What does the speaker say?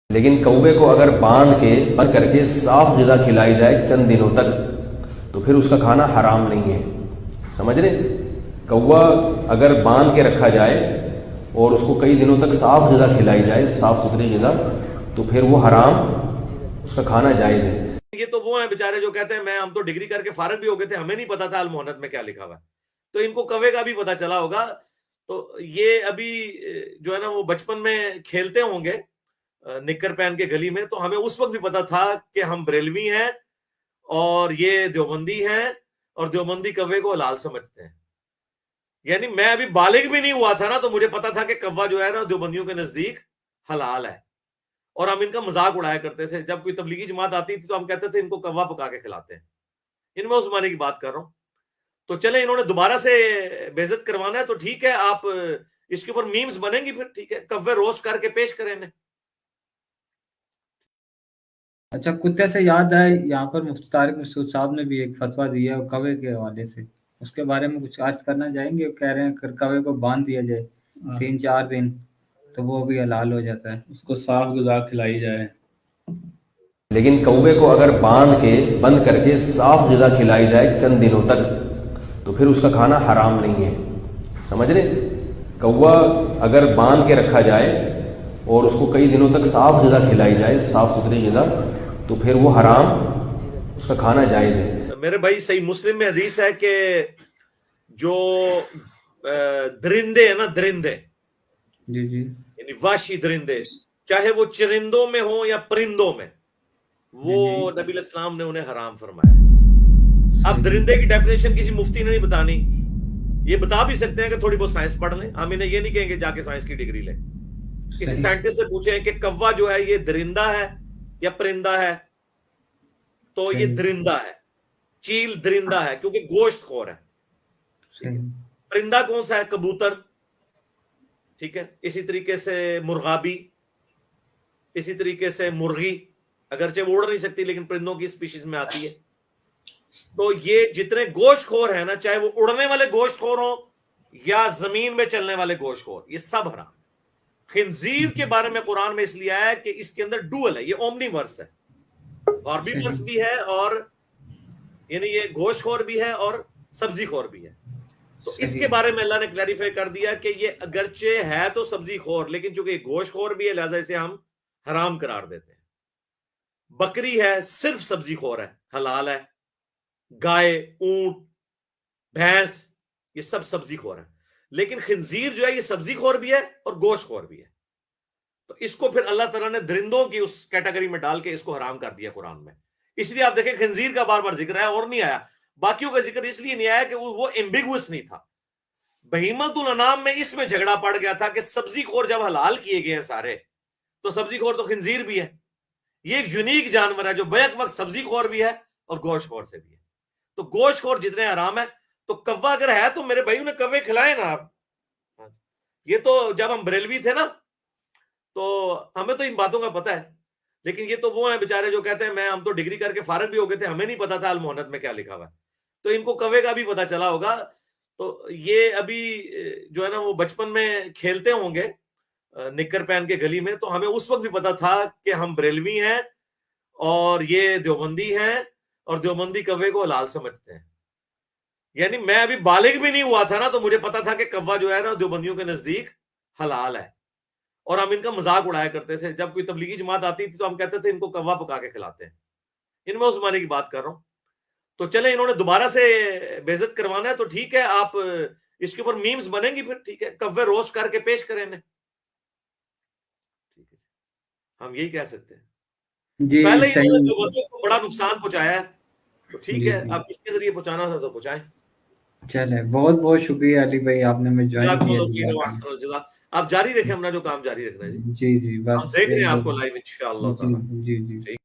لیکن کوے کو اگر باندھ کے بند کر کے صاف غذا کھلائی جائے چند دنوں تک تو پھر اس کا کھانا حرام نہیں ہے. سمجھ رہے؟ کوا اگر باندھ کے رکھا جائے اور اس کو کئی دنوں تک صاف غذا کھلائی جائے، صاف ستھری غذا، تو پھر وہ حرام، اس کا کھانا جائز ہے. یہ تو وہ ہیں بیچارے جو کہتے ہیں ہم تو ڈگری کر کے فارغ بھی ہو گئے تھے، ہمیں نہیں پتا تھا المحنت میں کیا لکھا ہوا ہے. تو ان کو کوے کا بھی پتا چلا ہوگا. تو یہ ابھی جو ہے نا وہ بچپن میں کھیلتے ہوں گے نکر پہن کے گلی میں، تو ہمیں اس وقت بھی پتا تھا کہ ہم بریلوی ہیں اور یہ دیوبندی ہیں اور دیوبندی کوے کو حلال سمجھتے ہیں. یعنی میں ابھی بالغ بھی نہیں ہوا تھا نا، تو مجھے پتا تھا کہ کوا جو ہے نا دیوبندیوں کے نزدیک حلال ہے. اور ہم ان کا مذاق اڑایا کرتے تھے. جب کوئی تبلیغی جماعت آتی تھی تو ہم کہتے تھے ان کو کوا پکا کے کھلاتے ہیں. ان میں اس زمانے کی بات کر رہا ہوں. تو چلیں انہوں نے دوبارہ سے بے عزت کروانا ہے تو ٹھیک ہے، آپ اس کے اوپر میمز بنیں گی، پھر ٹھیک ہے، کوے روسٹ کر کے پیش کریں انہیں. اچھا، کتے سے یاد ہے، یہاں پر مفتی طارق مسعود صاحب نے بھی ایک فتویٰ دیا ہے کوے کے حوالے سے. اس کے بارے میں کچھ عرض کرنا چاہیں گے؟ کہہ رہے ہیں کہ کوے کو باندھ دیا جائے 3-4 دن تو وہ بھی حلال ہو جاتا ہے، اس کو صاف غذا کھلائی جائے. لیکن کوے کو اگر باندھ کے بند کر کے صاف غذا کھلائی جائے چند دنوں تک تو پھر اس کا کھانا حرام نہیں ہے. سمجھ رہے؟ کوا اگر باندھ کے رکھا جائے اور اس کو کئی دنوں تک صاف غذا کھلائی جائے، صاف ستھری غذا، تو پھر وہ حرام، اس کا کھانا جائز ہے. میرے بھائی صحیح مسلم میں حدیث ہے کہ جو درندے ہیں نا، درندے جی جی، یعنی وحشی درندے، چاہے وہ چرندوں میں ہوں یا پرندوں میں، وہ نبی علیہ السلام نے انہیں حرام فرمایا. اب درندے کی ڈیفینیشن کسی مفتی نے نہیں بتانی. یہ بتا بھی سکتے ہیں کہ تھوڑی بہت سائنس پڑھ لیں، ہم انہیں یہ نہیں کہیں گے جا کے سائنس کی ڈگری لیں. کسی سائنٹسٹ سے پوچھیں کہ کوا جو ہے یہ درندہ ہے یا پرندہ ہے، تو یہ درندہ ہے. چیل درندہ ہے کیونکہ گوشت خور ہے. پرندہ کون سا ہے؟ کبوتر، ٹھیک ہے. اسی طریقے سے مرغابی، اسی طریقے سے مرغی، اگرچہ وہ اڑ نہیں سکتی لیکن پرندوں کی اسپیشیز میں آتی ہے. تو یہ جتنے گوشت خور ہیں نا، چاہے وہ اڑنے والے گوشت خور ہوں یا زمین میں چلنے والے گوشت خور، یہ سب حرام. خنزیر کے بارے میں قرآن میں اس لیے آیا کہ اس کے اندر ڈوئل ہے، یہ اومنی ورس ہے، غربی ورس بھی ہے، اور یعنی یہ گوشت خور بھی ہے اور سبزی خور بھی ہے. تو اس کے بارے میں اللہ نے کلیریفائی کر دیا کہ یہ اگرچہ ہے تو سبزی خور، لیکن چونکہ یہ گوشت خور بھی ہے لہذا اسے ہم حرام قرار دیتے ہیں. بکری ہے صرف سبزی خور ہے، حلال ہے. گائے، اونٹ، بھینس، یہ سب سبزی خور ہے. لیکن خنزیر جو ہے یہ سبزی خور بھی ہے اور گوشت خور بھی ہے. تو اس کو پھر اللہ تعالیٰ نے درندوں کی اس کیٹیگری میں ڈال کے اس کو حرام کر دیا قرآن میں. اس لیے آپ دیکھیں خنزیر کا بار بار ذکر ہے اور نہیں آیا. باقیوں کا ذکر اس لیے نہیں آیا کہ وہ ایمبیگوس نہیں تھا. بہیمت الانام میں اس میں جھگڑا پڑ گیا تھا کہ سبزی خور جب حلال کیے گئے ہیں سارے، تو سبزی خور تو خنزیر بھی ہے. یہ ایک یونیک جانور ہے جو بیک وقت سبزی خور بھی ہے اور گوشت خور سے بھی ہے. تو گوشت خور جتنے حرام ہے، تو کوا اگر ہے تو میرے بھائیوں نے کوے کھلائے نا. آپ یہ تو جب ہم بریلوی تھے نا تو ہمیں تو ان باتوں کا پتہ ہے. لیکن یہ تو وہ ہیں بیچارے جو کہتے ہیں ہم تو ڈگری کر کے فارغ بھی ہو گئے تھے، ہمیں نہیں پتا تھا المحنت میں کیا لکھا ہوا ہے. تو ان کو کوے کا بھی پتا چلا ہوگا. تو یہ ابھی جو ہے نا وہ بچپن میں کھیلتے ہوں گے نکر پہن کے گلی میں، تو ہمیں اس وقت بھی پتا تھا کہ ہم بریلوی ہیں اور یہ دیوبندی ہیں اور دیوبندی کوے کو حلال سمجھتے ہیں. یعنی میں ابھی بالغ بھی نہیں ہوا تھا نا، تو مجھے پتا تھا کہ کوا جو ہے نا دیوبندیوں کے نزدیک حلال ہے. اور ہم ان کا مذاق اڑایا کرتے تھے. جب کوئی تبلیغی جماعت آتی تھی تو ہم کہتے تھے ان کو کوا پکا کے کھلاتے ہیں. ان میں اس زمانے کی بات کر رہا ہوں. تو چلیں انہوں نے دوبارہ سے بے عزت کروانا ہے تو ٹھیک ہے، آپ اس کے اوپر میمز بنیں گی، پھر ٹھیک ہے، کوے روسٹ کر کے پیش کریں انہیں. ٹھیک ہے، ہم یہی کہہ سکتے ہیں. پہلے ہی انہوں نے دیوبندیوں کو بڑا نقصان پہنچایا ہے، تو ٹھیک ہے، آپ کس کے ذریعے پہنچانا تھا تو پہنچائیں. چلے، بہت بہت شکریہ علی بھائی، آپ نے مجھے جوائن کیا. آپ جاری رکھیں اپنا جو کام جاری رکھنا ہے. جی جی، ہم بس دیکھ رہے ہیں آپ کو لائیو انشاءاللہ تعالی. جی جی.